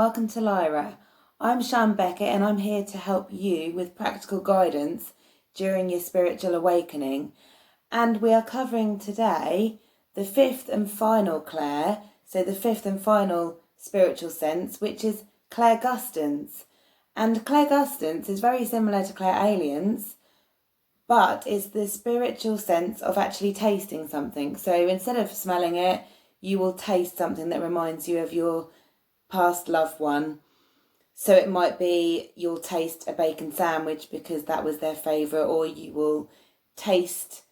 welcome to Lyra. I'm Shan Beckett and I'm here to help you with practical guidance during your spiritual awakening. And we are covering today the fifth and final clair, so the fifth and final spiritual sense, which is clairgustance. And clairgustance is very similar to clairalience, but it's the spiritual sense of actually tasting something. So instead of smelling it, you will taste something that reminds you of your past loved one. So it might be you'll taste a bacon sandwich because that was their favourite, or you will taste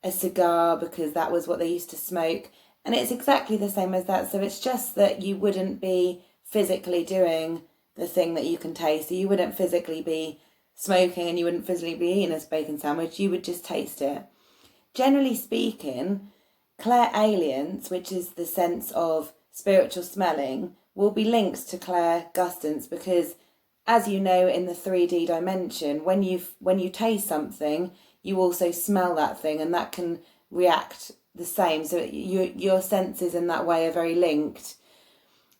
a cigar because that was what they used to smoke. And it's exactly the same as that. So it's just that you wouldn't be physically doing the thing that you can taste. So you wouldn't physically be smoking and you wouldn't physically be eating a bacon sandwich. You would just taste it. Generally speaking, clairalience, which is the sense of spiritual smelling, will be linked to clairgustance because, as you know, in the 3D dimension, when you taste something, you also smell that thing, and that can react the same. So your senses in that way are very linked.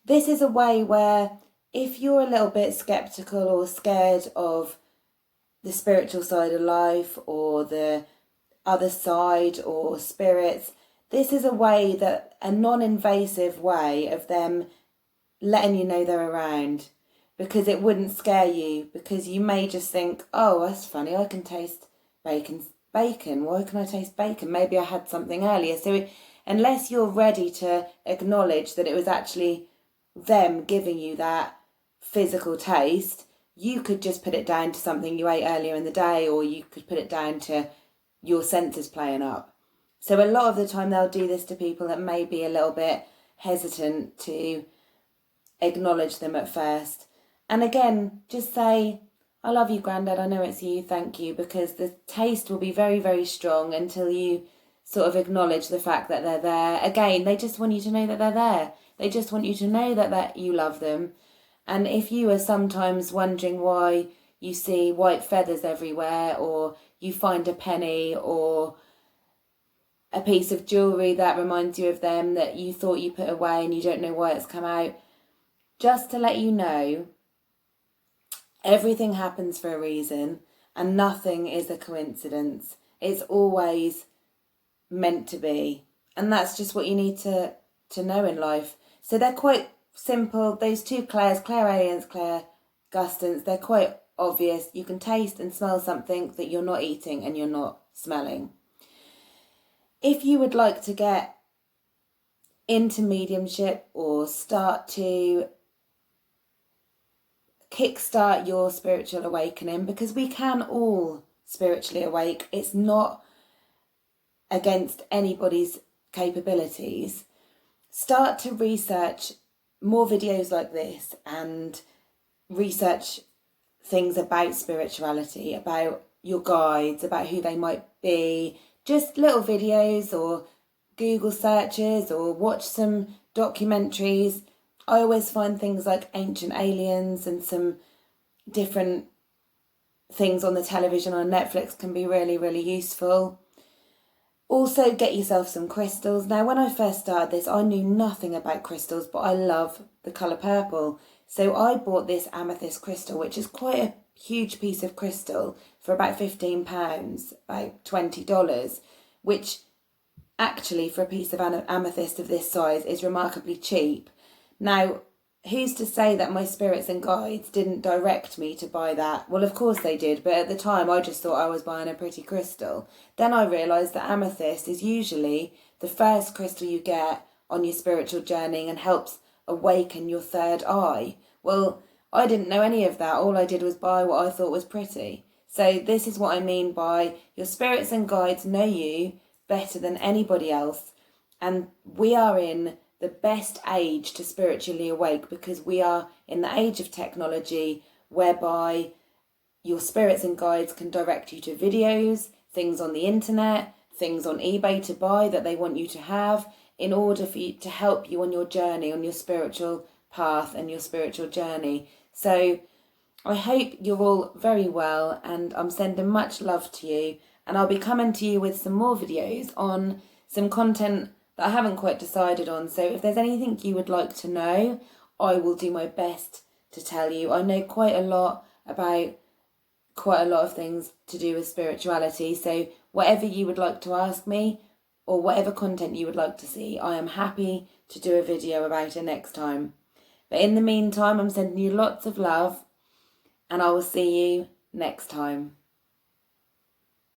This is a way where if you're a little bit skeptical or scared of the spiritual side of life or the other side or spirits, this is a way that a non-invasive way of them letting you know they're around, because it wouldn't scare you, because you may just think, oh, that's funny, I can taste bacon. Why can I taste bacon? Maybe I had something earlier. So unless you're ready to acknowledge that it was actually them giving you that physical taste, you could just put it down to something you ate earlier in the day, or you could put it down to your senses playing up. So a lot of the time they'll do this to people that may be a little bit hesitant to acknowledge them at first. And again, just say, I love you, Grandad, I know it's you, thank you, because the taste will be very, very strong until you sort of acknowledge the fact that they're there. Again, they just want you to know that they're there. They just want you to know that you love them. And if you are sometimes wondering why you see white feathers everywhere, or you find a penny or a piece of jewellery that reminds you of them that you thought you put away and you don't know why it's come out, just to let you know, everything happens for a reason and nothing is a coincidence. It's always meant to be. And that's just what you need to know in life. So they're quite simple. Those two clairs, clairalience, clairgustance, they're quite obvious. You can taste and smell something that you're not eating and you're not smelling. If you would like to get into mediumship or start to kickstart your spiritual awakening, because we can all spiritually awake, it's not against anybody's capabilities, start to research more videos like this and research things about spirituality, about your guides, about who they might be, just little videos or Google searches or watch some documentaries. I always find things like Ancient Aliens and some different things on the television on Netflix can be really, really useful. Also, get yourself some crystals. Now, when I first started this, I knew nothing about crystals, but I love the colour purple. So I bought this amethyst crystal, which is quite a huge piece of crystal, for about £15, about $20, which actually for a piece of amethyst of this size is remarkably cheap. Now, who's to say that my spirits and guides didn't direct me to buy that? Well, of course they did, but at the time I just thought I was buying a pretty crystal. Then I realised that amethyst is usually the first crystal you get on your spiritual journey and helps awaken your third eye. Well, I didn't know any of that. All I did was buy what I thought was pretty. So this is what I mean by your spirits and guides know you better than anybody else. And we are in the best age to spiritually awake, because we are in the age of technology whereby your spirits and guides can direct you to videos, things on the internet, things on eBay to buy that they want you to have in order for you to help you on your journey, on your spiritual path and your spiritual journey. So I hope you're all very well, and I'm sending much love to you, and I'll be coming to you with some more videos on some content that I haven't quite decided on. So if there's anything you would like to know, I will do my best to tell you. I know quite a lot about quite a lot of things to do with spirituality, so whatever you would like to ask me or whatever content you would like to see, I am happy to do a video about it next time. But in the meantime, I'm sending you lots of love, and I will see you next time.